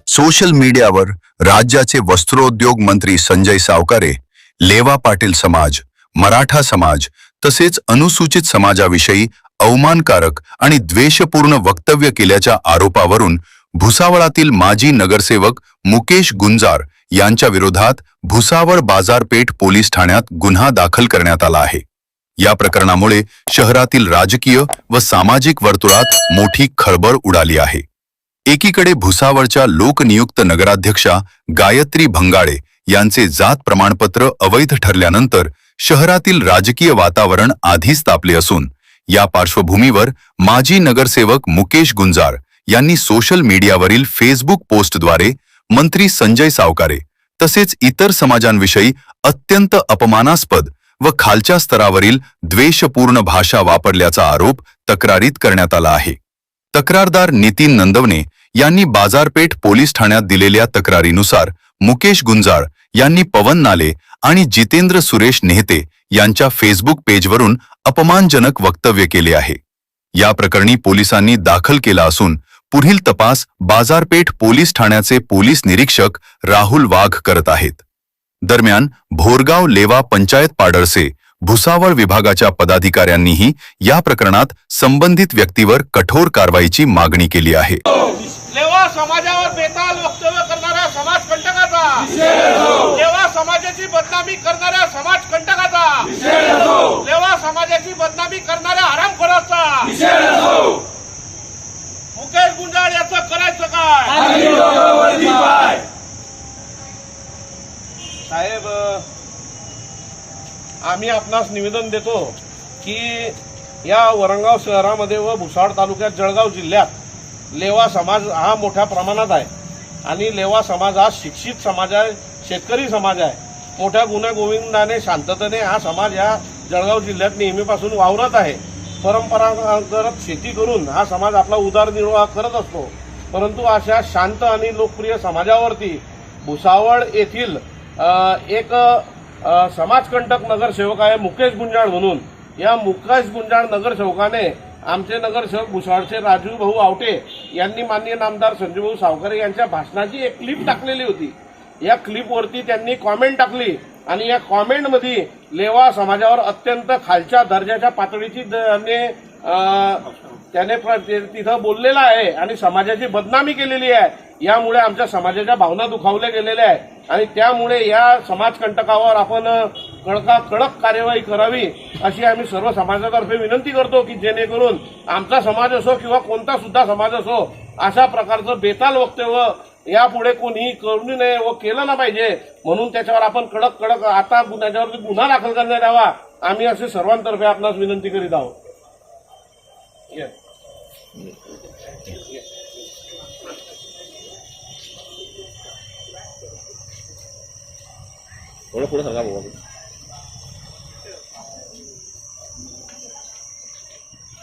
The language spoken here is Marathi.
सोशल मीडियावर राज्याचे वस्त्रोद्योग मंत्री संजय सावकारे लेवा पाटील समाज, मराठा समाज तसेच अनुसूचित समाजाविषयी अवमानकारक आणि द्वेषपूर्ण वक्तव्य केल्याच्या आरोपावरून भुसावळातील माजी नगरसेवक मुकेश गुंजार यांच्या विरोधात भुसावळ बाजारपेठ पोलीस ठाण्यात गुन्हा दाखल करण्यात आला आहे। या प्रकरणामुळे शहरातील राजकीय व सामाजिक वर्तुळात मोठी खळबळ उडाली आहे। एकीकडे भुसावळच्या लोकनियुक्त नगराध्यक्षा गायत्री भंगाळे यांचे जात प्रमाणपत्र अवैध ठरल्यानंतर शहरातील राजकीय वातावरण आधीच तापले असून या पार्श्वभूमीवर माजी नगरसेवक मुकेश गुंजार यांनी सोशल मीडियावरील फेसबुक पोस्टद्वारे मंत्री संजय सावकारे तसेच इतर समाजांविषयी अत्यंत अपमानास्पद व खालच्या स्तरावरील द्वेषपूर्ण भाषा वापरल्याचा आरोप तक्रारीत करण्यात आला आहे। तक्रारदार नितीन नंदवणे यांनी बाजारपेठ पोलीस ठाण्यात दिलेल्या तक्रारीनुसार मुकेश गुंजार यांनी पवन नाले आणि जितेंद्र सुरेश नेहते यांच्या फेसबुक पेजवरून अपमानजनक वक्तव्य केले आहे। या प्रकरणी पोलिसांनी दाखल केला असून पुढील तपास बाजारपेठ पोलीस ठाण्याचे पोलीस निरीक्षक राहुल वाघ करत आहेत। दरम्यान भोरगाव लेवा पंचायत पाडळसे भुसावळ विभागाच्या पदाधिकाऱ्यांनीही या प्रकरणात संबंधित व्यक्तीवर कठोर कारवाईची मागणी केली आहे। लेवा समाजावर बेताल वक्तव्य करणाऱ्या समाजकंटकाचा, लेवा समाजाची बदनामी करणाऱ्या समाजकंटकाचा, लेवा समाजाची बदनामी करणाऱ्या हरामखोराचा मुकेश गुंजाळ याचं करायचं काय? साहेब, आम्ही आपणास निवेदन देतो की या वरंगाव शहरामध्ये व भुसावळ तालुक्यात जळगाव जिल्ह्यात लेवा समाज हा मोठ्या प्रमाणात आहे आणि लेवा समाज हा शिक्षित समाज आहे, शेतकरी समाज आहे। मोठ्या गुण्यागोविंदाने शांततेने हा समाज या जळगाव जिल्ह्यात नेहमीपासून वावरत आहे। परंपरागत शेती करून हा समाज आपला उदरनिर्वाह करत असतो। परंतु अशा शांत आणि लोकप्रिय समाजावरती भुसावळ येथील एक समाजकंटक नगरसेवक आहे मुकेश गुंजाळ म्हणून। या मुकेश गुंजाळ नगरसेवकाने आमचे नगरसेवक भुसावळचे राजू भाऊ आवटे यांनी माननीय नामदार संजय भाऊ सावकारे यांच्या भाषणाची एक क्लिप टाकलेली होती। या क्लिपवरती त्यांनी कॉमेंट टाकली आणि या कॉमेंटमध्ये लेवा समाजावर अत्यंत खालच्या दर्जाच्या पातळीची त्याने तिथं बोललेला आहे आणि समाजाची बदनामी केलेली आहे। यामुळे आमच्या समाजाच्या भावना दुखावल्या गेलेल्या आहेत आणि त्यामुळे या समाजकंटकावर आपण कडक कार्यवाही करावी अशी आम्ही सर्व समाजातर्फे विनंती करतो की जेणेकरून आमचा समाज असो किंवा कोणता सुद्धा समाज असो अशा प्रकारचं बेताल वक्तव्य यापुढे कोणीही करू नये व केलं ना पाहिजे, म्हणून त्याच्यावर आपण कडक आता त्याच्यावरती गुन्हा दाखल करण्यात यावा आम्ही असे सर्वांतर्फे आपणास विनंती करीत आहोत। थोडं पुढे सांगा भाऊ।